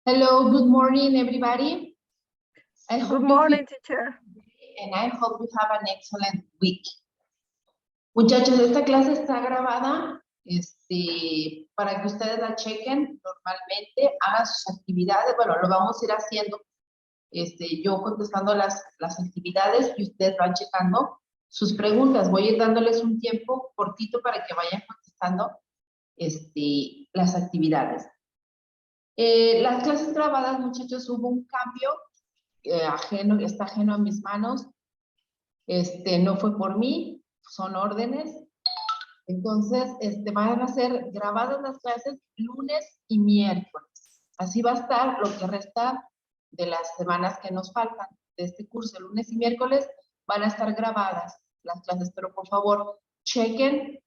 Hello, good morning, everybody. Good morning, teacher. And I hope you have an excellent week. Muchachos, esta clase está grabada para que ustedes la chequen normalmente, hagan sus actividades. Bueno, lo vamos a ir haciendo yo contestando las actividades y ustedes van checando sus preguntas. Voy a ir dándoles un tiempo cortito para que vayan contestando las actividades. Las clases grabadas, muchachos, hubo un cambio está ajeno a mis manos. No fue por mí, son órdenes. Entonces, van a ser grabadas las clases lunes y miércoles. Así va a estar lo que resta de las semanas que nos faltan de este curso. Lunes y miércoles van a estar grabadas las clases, pero por favor, chequen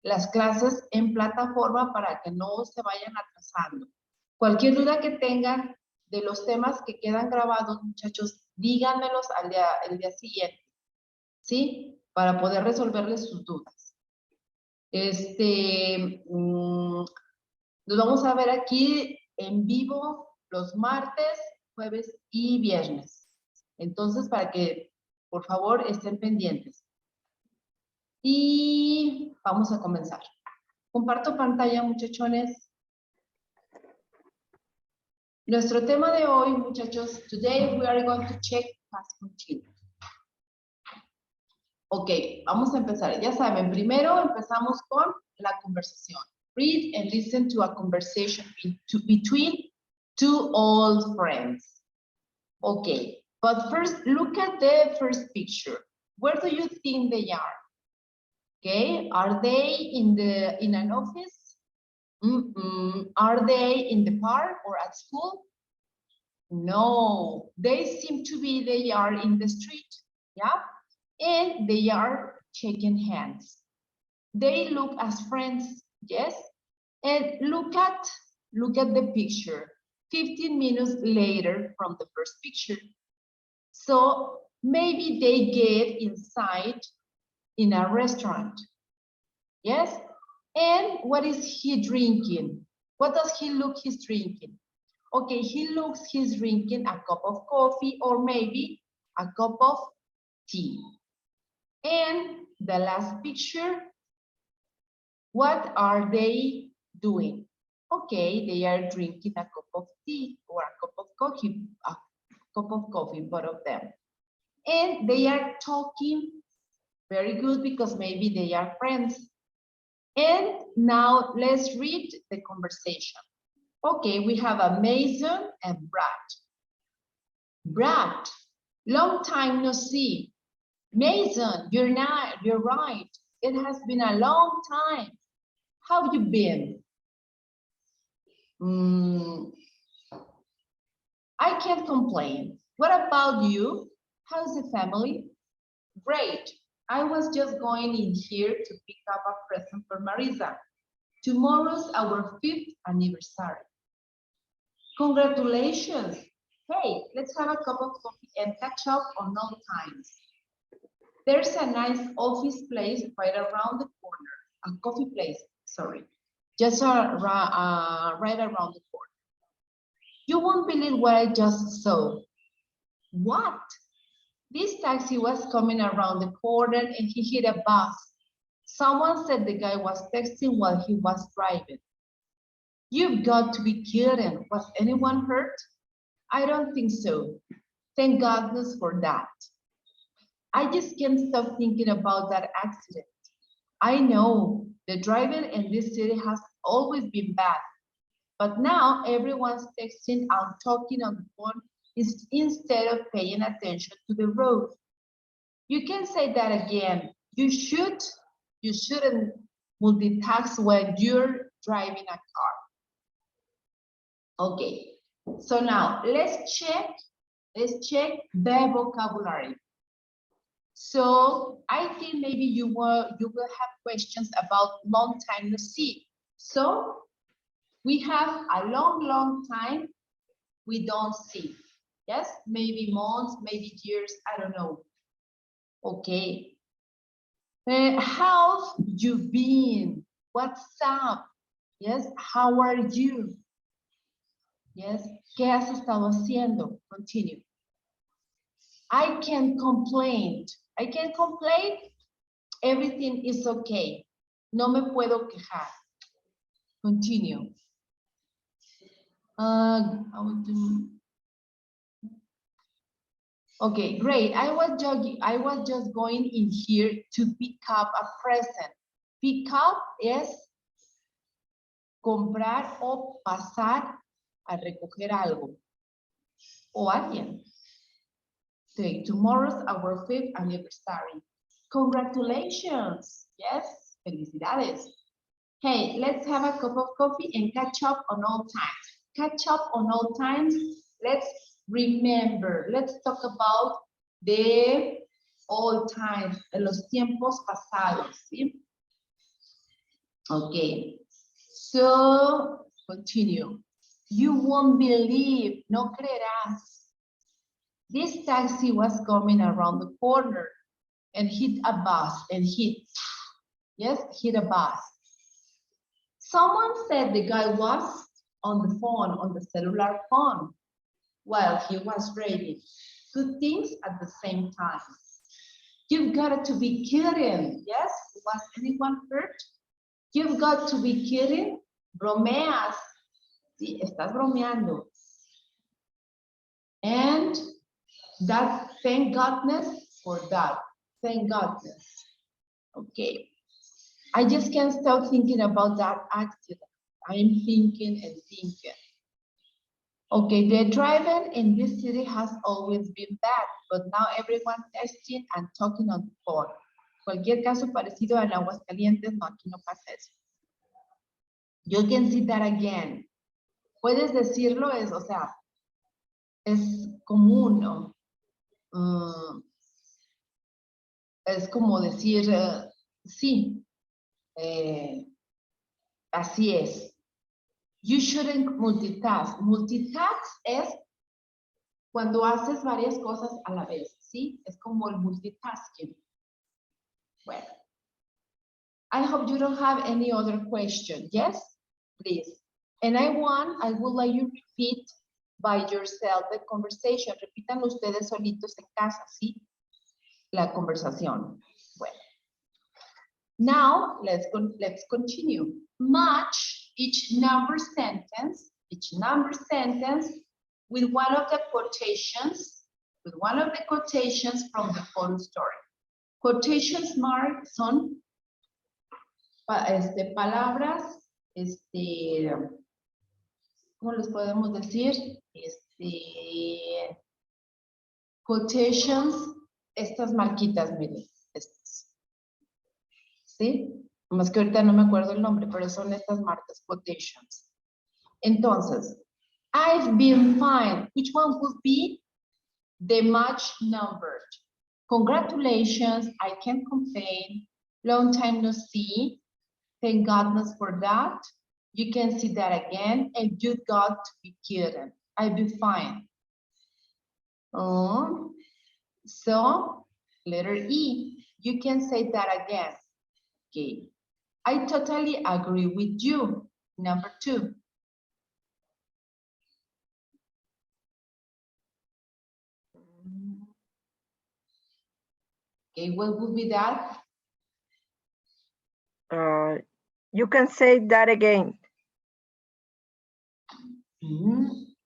las clases en plataforma para que no se vayan atrasando. Cualquier duda que tengan de los temas que quedan grabados, muchachos, díganmelos el día siguiente, ¿sí? Para poder resolverles sus dudas. Nos vamos a ver aquí en vivo los martes, jueves y viernes. Entonces, para que, por favor, estén pendientes. Y vamos a comenzar. Comparto pantalla, muchachones. Nuestro tema de hoy, muchachos, today we are going to check past continuous. Ok, vamos a empezar. Ya saben, primero empezamos con la conversación. Read and listen to a conversation between two old friends. Okay, but first look at the first picture. Where do you think they are? Okay, are they in an office? Are they in the park or at school? No, they seem to be, they are in the street, yeah? And they are shaking hands. They look as friends, yes? And look at the picture, 15 minutes later from the first picture. So maybe they get inside in a restaurant, yes? And what is he drinking? What does he look he's drinking? Okay, he looks he's drinking a cup of coffee or maybe a cup of tea. And the last picture, what are they doing? Okay, they are drinking a cup of tea or a cup of coffee, both of them. And they are talking, very good, because maybe they are friends. And now let's read the conversation. Okay, we have a Mason and Brad. Brad, long time no see. Mason, you're right. It has been a long time. How have you been? I can't complain. What about you? How's the family? Great. I was just going in here to pick up a present for Marisa. Tomorrow's our 5th anniversary. Congratulations. Hey, let's have a cup of coffee and catch up on old times. There's a nice office place right around the corner. A coffee place, sorry. Just right around the corner. You won't believe what I just saw. What? This taxi was coming around the corner and he hit a bus. Someone said the guy was texting while he was driving. You've got to be kidding. Was anyone hurt? I don't think so. Thank goodness for that. I just can't stop thinking about that accident. I know the driving in this city has always been bad, but now everyone's texting and talking on the phone instead of paying attention to the road. You can say that again. You shouldn't multitask when you're driving a car. Okay, so now let's check the vocabulary. So I think maybe you will have questions about long time no see. So we have a long time we don't see. Yes, maybe months, maybe years, I don't know. Okay. How you been? What's up? Yes, how are you? Yes. ¿Qué has estado haciendo? Continue. I can't complain. I can't complain. Everything is okay. No me puedo quejar. Continue. I will do. Okay, great. I was just going in here to pick up a present. Pick up es comprar o pasar a recoger algo o alguien. Okay, tomorrow's our 5th anniversary. Congratulations. Yes, felicidades. Hey, let's have a cup of coffee and catch up on all times. Catch up on all times. Let's remember. Let's talk about the old times, de los tiempos pasados. ¿Sí? Okay. So, continue. You won't believe, no creerás. This taxi was coming around the corner and hit a bus and hit a bus. Someone said the guy was on the phone, on the cellular phone, while he was reading. Two things at the same time. You've got to be kidding. Yes? Was anyone hurt? You've got to be kidding. Bromeas. Sí, estás bromeando. And that, thank goodness for that. Thank goodness. Okay. I just can't stop thinking about that accident. I'm thinking and thinking. Okay, the driving in this city has always been bad, but now everyone texting and talking on the phone. Cualquier caso parecido en Aguascalientes, no, aquí no pasa eso. You can see that again. Puedes decirlo, o sea, es común, ¿no? Es como decir, sí, así es. You shouldn't multitask. Multitask es cuando haces varias cosas a la vez, ¿sí? Es como el multitasking. Bueno. I hope you don't have any other question. Yes? Please. And I would like you to repeat by yourself the conversation. Repitan ustedes solitos en casa, ¿sí? La conversación. Bueno. Now, let's continue. Match each number sentence with one of the quotations from the photo story. Quotations mark son palabras, ¿cómo les podemos decir? Quotations, estas marquitas, miren, estas. ¿Sí? Más que ahorita no me acuerdo el nombre, pero son estas marcas, quotations. Entonces, I've been fine. Which one would be the match numbered? Congratulations, I can't complain. Long time no see. Thank goodness for that. You can see that again, and you got to be kidding. I'll be fine. So, letter E, you can say that again. Okay. I totally agree with you. Number 2. Okay, what would be that? You can say that again.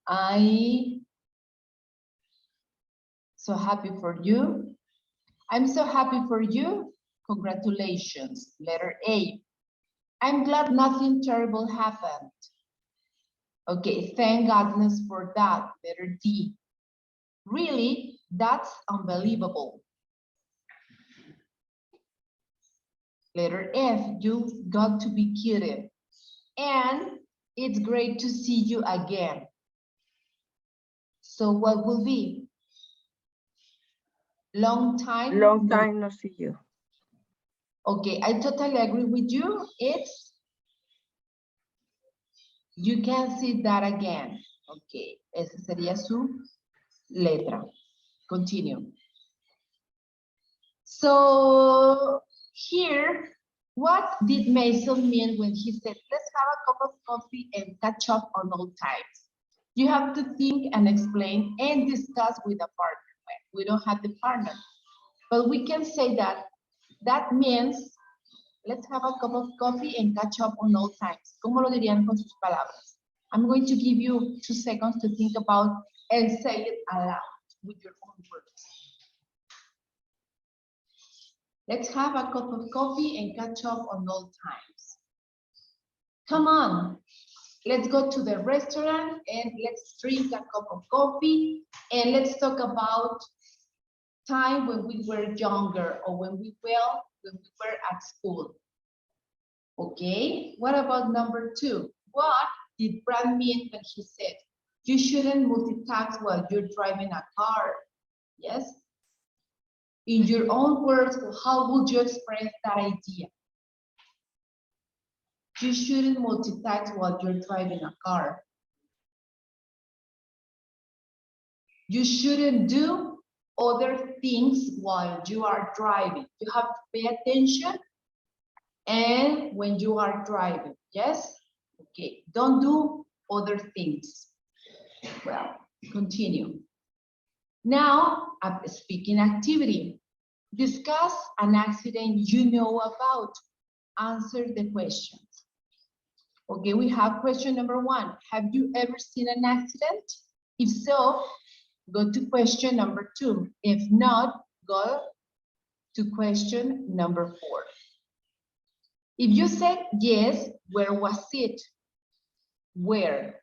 I so happy for you. I'm so happy for you. Congratulations. Letter A. I'm glad nothing terrible happened. Okay, thank goodness for that. Letter D. Really, that's unbelievable. Letter F, you've got to be kidding. And it's great to see you again. So what will be? Long time no see you. Okay, I totally agree with you. It's, you can see that again. Okay, esa sería su letra. Continue. So here, what did Mason mean when he said, let's have a cup of coffee and catch up on old times? You have to think and explain and discuss with a partner. We don't have the partner, but we can say that that means let's have a cup of coffee and catch up on old times. ¿Cómo lo dirían con sus palabras? I'm going to give you 2 seconds to think about and say it aloud with your own words. Let's have a cup of coffee and catch up on old times. Come on, let's go to the restaurant and let's drink a cup of coffee and let's talk about time when we were younger or when we were at school. Okay, what about number 2? What did Brad mean when he said, you shouldn't multitask while you're driving a car? Yes? In your own words, how would you express that idea? You shouldn't multitask while you're driving a car. You shouldn't do other things while you are driving. You have to pay attention and when you are driving, yes? Okay, don't do other things. Well, continue. Now, a speaking activity. Discuss an accident you know about. Answer the questions. Okay, we have question number 1. Have you ever seen an accident? If so, go to question number 2. If not, go to question number 4. If you said yes, where was it? Where?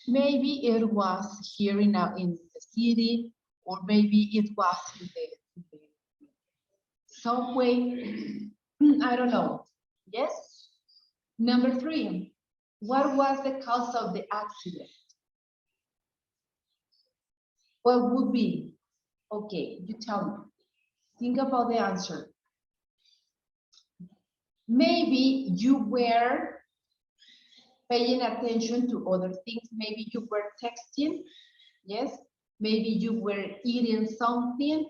Maybe it was here in the city, or maybe it was in the subway. I don't know. Yes? Number 3, what was the cause of the accident? What would be? Okay, you tell me. Think about the answer. Maybe you were paying attention to other things. Maybe you were texting. Yes. Maybe you were eating something.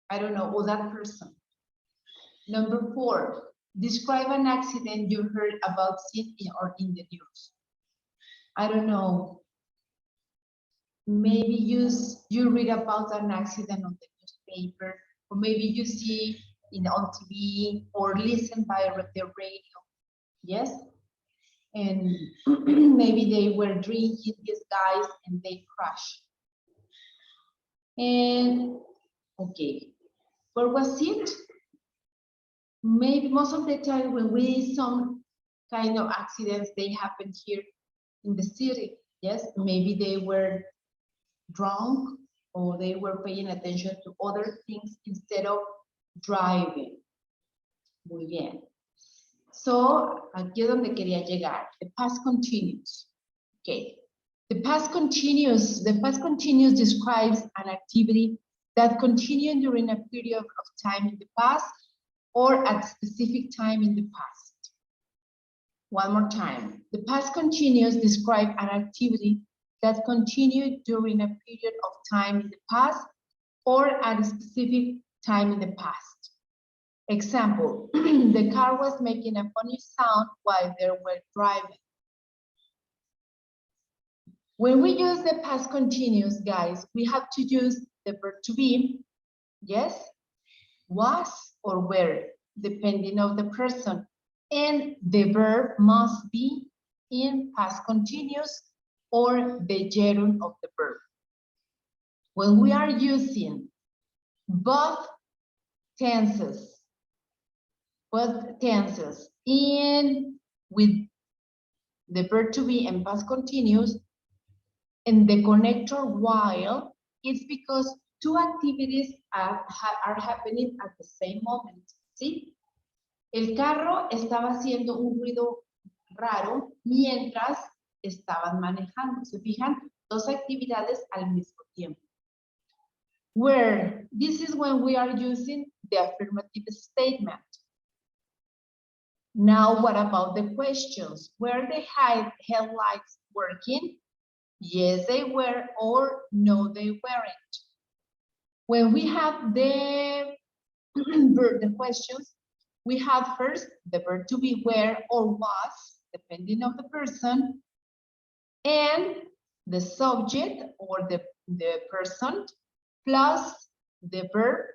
I don't know, or that person. Number 4, describe an accident you heard about seen or in the news. I don't know. Maybe you read about an accident on the newspaper, or maybe you see on TV or listen by the radio. Yes? And maybe they were drinking, these guys, and they crashed. And okay, where was it? Maybe most of the time when we some kind of accidents, they happen here in the city. Yes, maybe they were drunk or they were paying attention to other things instead of driving. Muy bien. So, aquí es donde quería llegar. The past continuous. Okay. The past continuous describes an activity that continued during a period of time in the past or at a specific time in the past. One more time. The past continuous describes an activity that continued during a period of time in the past or at a specific time in the past. Example, the car was making a funny sound while they were driving. When we use the past continuous, guys, we have to use the verb to be, yes, was, or were, depending on the person. And the verb must be in past continuous or the gerund of the verb. When we are using both tenses in with the verb to be and past continuous and the connector while, it's because 2 activities are happening at the same moment. ¿Sí? El carro estaba haciendo un ruido raro mientras estaban manejando. ¿Se fijan? 2 actividades al mismo tiempo. Where, this is when we are using the affirmative statement. Now, what about the questions? Were the headlights working? Yes, they were, or no, they weren't. When we have the questions, we have first the verb to be were or was, depending on the person, and the subject or the person plus the verb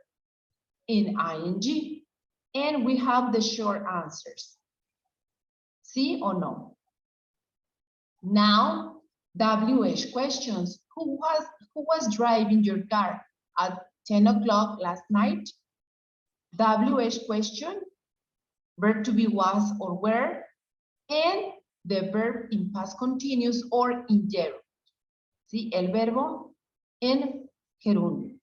in ing. And we have the short answers. Sí or no? Now, WH questions. Who was driving your car at 10 o'clock last night? WH question, verb to be was or were, and the verb in past continuous or in gerund. ¿Sí? El verbo en gerundio.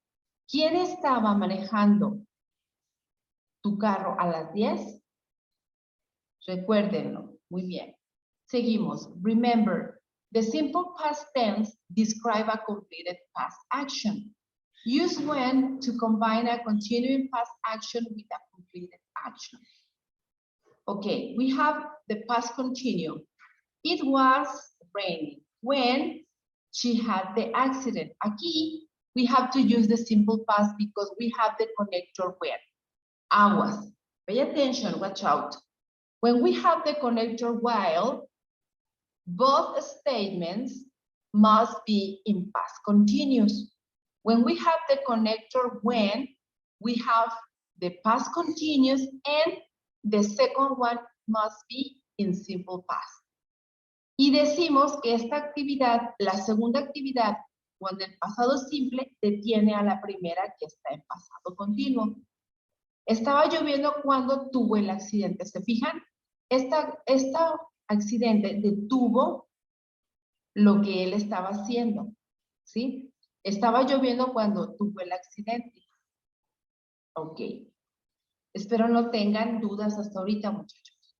¿Quién estaba manejando tu carro a las 10? Recuérdenlo. Muy bien. Seguimos. Remember, the simple past tense describe a completed past action. Use when to combine a continuing past action with a completed action. Okay, we have the past continuum. It was raining when she had the accident. Aquí, we have to use the simple past because we have the connector when. Aguas. Pay attention, watch out. When we have the connector while, both statements must be in past continuous. When we have the connector when, we have the past continuous and the second one must be in simple past. Y decimos que esta actividad, la segunda actividad, cuando el pasado simple detiene a la primera que está en pasado continuo. Estaba lloviendo cuando tuvo el accidente. ¿Se fijan? Esta accidente detuvo lo que él estaba haciendo. ¿Sí? Estaba lloviendo cuando tuvo el accidente. Ok. Espero no tengan dudas hasta ahorita, muchachos.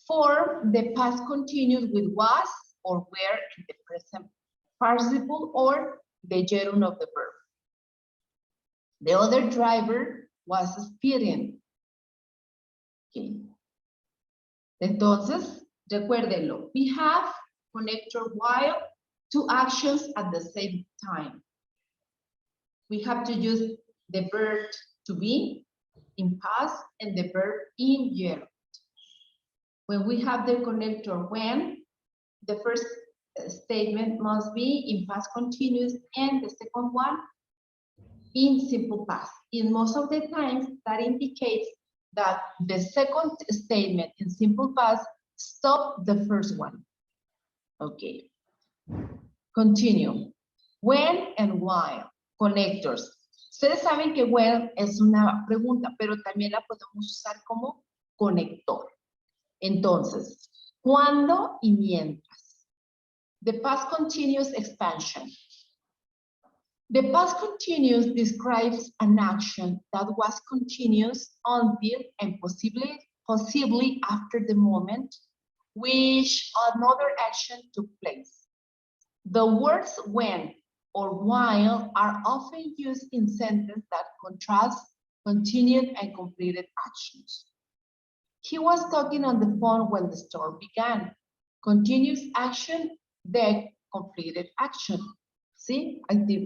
Form the past continuous with was or were in the present participle or the gerund of the verb. The other driver was speeding. Okay. Entonces, recuérdenlo. We have connector while, two actions at the same time. We have to use the verb to be in past and the verb in gerund. When we have the connector when, the first statement must be in past continuous and the second one in simple past. In most of the times, that indicates that the second statement in simple past stops the first one. Okay. Continue. When and while, connectors. Ustedes saben que when es una pregunta, pero también la podemos usar como conector. Entonces, ¿cuándo y mientras? The past continuous expansion. The past continuous describes an action that was continuous until and possibly after the moment which another action took place. The words when or while are often used in sentences that contrast continued and completed actions. He was talking on the phone when the storm began. Continuous action, the completed action. ¿Sí?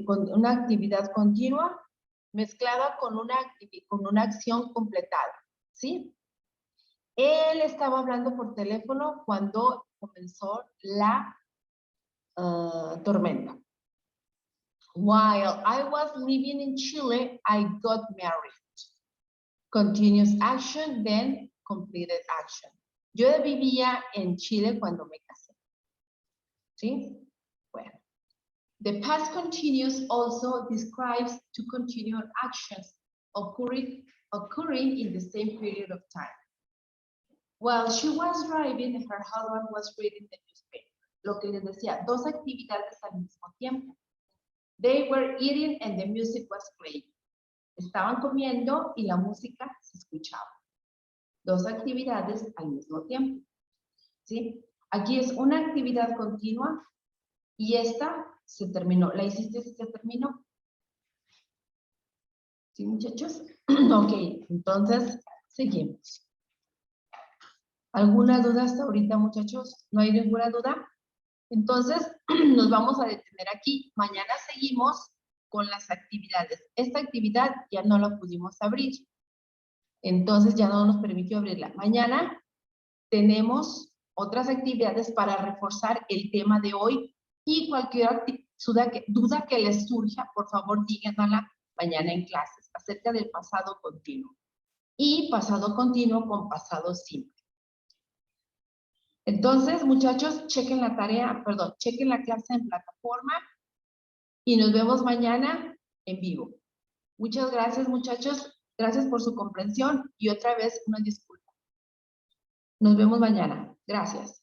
Con una actividad continua mezclada con una acción completada. ¿Sí? Él estaba hablando por teléfono cuando comenzó la tormenta. While I was living in Chile, I got married. Continuous action, then completed action. Yo vivía en Chile cuando me casé. ¿Sí? Bueno. The past continuous also describes two continuous actions occurring in the same period of time. While she was driving, her husband was reading the newspaper. Lo que les decía, dos actividades al mismo tiempo. They were eating and the music was playing. Estaban comiendo y la música se escuchaba. Dos actividades al mismo tiempo. ¿Sí? Aquí es una actividad continua y esta se terminó. ¿La hiciste y se terminó? ¿Sí, muchachos? Ok, entonces seguimos. ¿Alguna duda hasta ahorita, muchachos? ¿No hay ninguna duda? Entonces, nos vamos a detener aquí. Mañana seguimos con las actividades. Esta actividad ya no la pudimos abrir. Entonces, ya no nos permitió abrirla. Mañana tenemos otras actividades para reforzar el tema de hoy y cualquier duda que les surja, por favor díganla mañana en clases acerca del pasado continuo y pasado continuo con pasado simple. Entonces, muchachos, chequen la tarea, perdón, chequen la clase en plataforma y nos vemos mañana en vivo. Muchas gracias, muchachos. Gracias por su comprensión y otra vez una disculpa. Nos vemos mañana. Gracias.